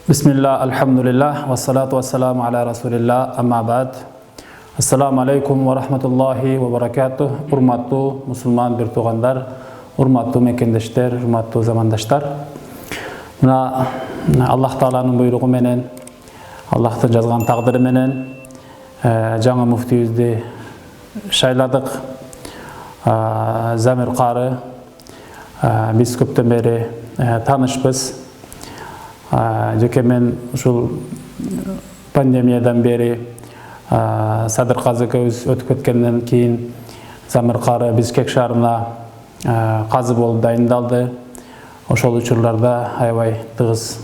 Bismillah, alhamdulillah, wassalatu wassalamu ala rasulillah, amma ba'd. Assalamu alaikum wa rahmatullahi wa barakatuh. Urmatlı Müslüman bir tuğanlar, urmatlı mekendeşler, urmatlı zamandaşlar. Mına Allah Taala'nın buyruğu menen, Allah'tan жазған taqdiri menen жаңа muftiyüzді şayladık. Zamir Qari, biz köpten beri tanışpız. Жеке мен ушул пандемиядан бери Садыр Казы экөөбүз өтүп кеткенден кийин Замир Qari Бишкек шаарына казы болуп дайындалды. Ошол учурларда аябай тыгыз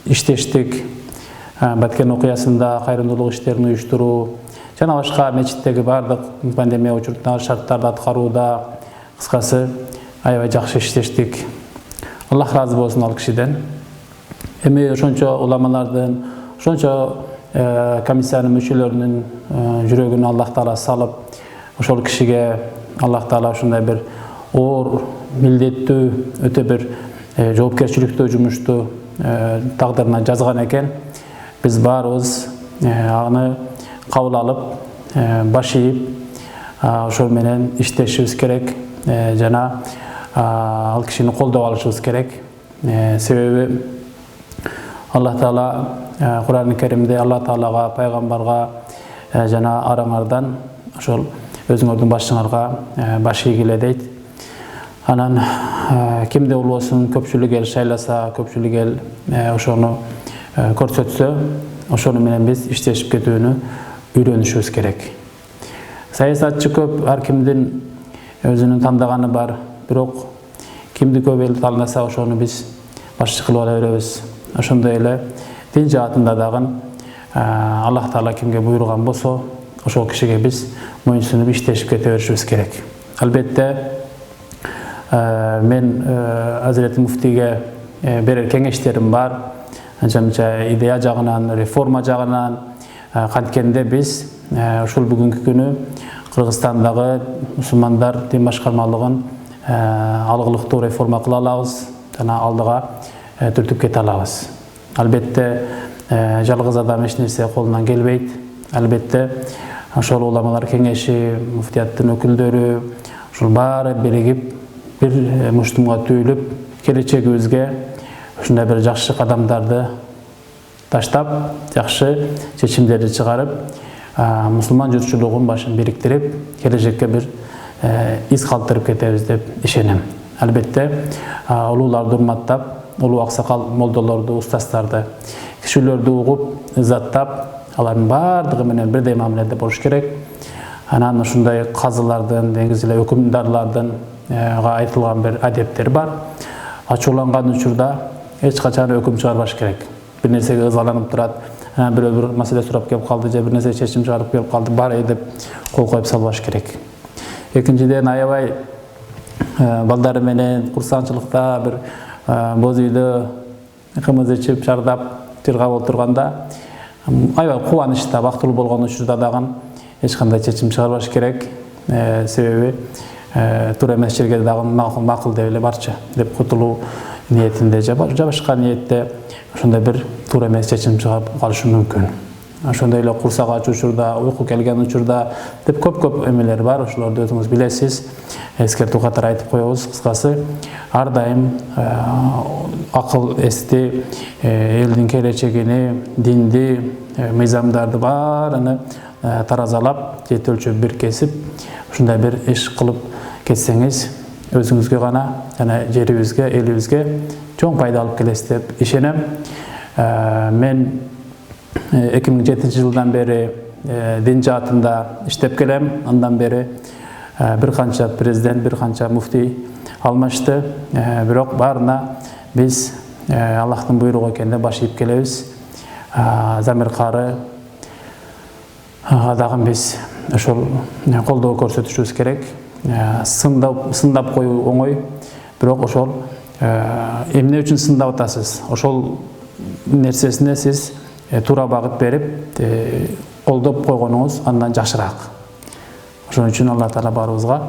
иштештик. Баткен окуясында кайрымдуулук иштерин уюштуруу жана башка мечиттеги бардык пандемия учурунда шарттарды аткарууда кыскасы аябай жакшы иштештик. Аллах разы болсун ал кишиден. Эми ошончо уламалардын, ошончо комиссиянын мүчөлөрүнүн жүрөгүнө Аллах Таала салып, ошол кишиге Аллах Таала ушундай бир оор, милдеттүү, өтө бир жоопкерчиликтүү жумушту тагдырына жазган экен. Биз баарыбыз аны кабыл алып, баш ийип, ошол менен иштешибиз керек жана ал кишини колдоп алышыбыз керек. Себеби Allah Taala Kur'an-ı Kerim'de Allah Taala'ga, Peygamberga jana arаңардан ошол өзүңөрдүн башыңарга баш ийгиле дейт. Анан кимде болбосун көпчүлүк эл шайласа, көпчүлүк эл ошону көрсөтсө, ошону менен биз иштешип кетүүнү үйрөнүшүбүз керек. Саясатчы көп, ар кимдин өзүнүн тандаганы бар, бирок кимди көп эл талнаса ошону биз башчы кылып ала беребиз. Ошондой эле дин жаатында дагы Аллах Таала кимге буйруган болсо, ошол кишиге биз моюнсунуп иштешип кете беришибиз керек. Албетте мен Азирети Муфтийге берер кеңештерим бар. Анча идея жагынан, реформа жагынан, канткенде биз ушул бүгүнкү күнү Кыргызстандагы мусулмандар дин башкармалыгын алгылыктуу реформа кыла алабыз жана алдыга түртүп кете алабыз. Албетте жалгыз адам эч нерсе колунан келбейт. Албетте ошол уламалар кеңеши, муфтияттын өкүлдөрү ушул баары биригип, бир муштумга түйүлүп, келечегибизге ушундай бир жакшы кадамдарды таштап, жакшы чечимдерди чыгарып, мусулман журтчулугун башын бириктирип, келечекке бир из калтырып кетебиз деп ишенем. Албетте улууларды урматтап, улуу аксакал молдолорду, устаздарды, кишилерди угуп, иззаттап, алардын баардыгы менен бирдей мамиледе болуш керек. Анан ушундай казылардын, деңиз эле өкүмдарлардын айтылган бир адептер бар. Ачууланган учурда эч качан өкүм чыгарбаш керек. Бир нерсеге ызаланып турат, бирөө бир маселе сурап келип калды же бир нерсе чечим чыгарып келип калды, бары деп кол коюп салбаш керек. Экинчиден аябай балдары менен курсанчылыкта бир боз үйдө кымыз ичип, чардап, тыргап отурганда аябай кубанычта, бактылуу болгон учурда дагы эч кандай чечим чыгарбаш керек. Себеби туура эмес жерге дагы макул деп эле барчы деп кутулуу ниетинде же башка ниетте ошондой бир туура эмес чечим чыгарып калышы мүмкүн. Ошондой эле курсак ачуу учурда, уйку келген учурда деп көп эмелер бар. Ошолорду өзүңүз билесиз. Эскертүү катары айтып коебуз. Кыскасы, ар дайым акыл эсти, элдин келечегини, динди, мыйзамдарды баарыны таразалап, жет өлчөп бир кесип, ушундай бир иш кылып кетсеңиз, өзүңүзгө гана жана жерибизге, элибизге чоң пайда алып келесиз деп ишенем. Мен 2007 жылдан бери дин жаатында иштеп келем. Андан бери бир канча президент, бир канча муфтий алмашты. Бирок баарына биз Аллахтын буйругу экенде баш ийип келебиз. Замир Qari дагы биз ошол колдоо көрсөтүшүбүз керек. Сындап коюу оңой, бирок ошол эмне үчүн сындап атасыз? Ошол нерсесине сиз туура багыт берип, колдоп койгонуңуз андан жакшыраак. Ошон үчүн Алла Таала баарыбызга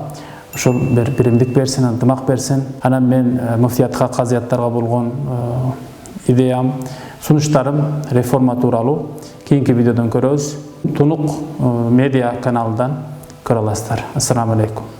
ошол бир биримдик берсин, ынтымак берсин. Анан мен муфтиятка, казыяттарга болгон идеям сунуштарым реформа тууралуу кийинки видеодон көрөбүз. Тунук медиа каналынан көрө аласыздар. Ассаламу алейкум.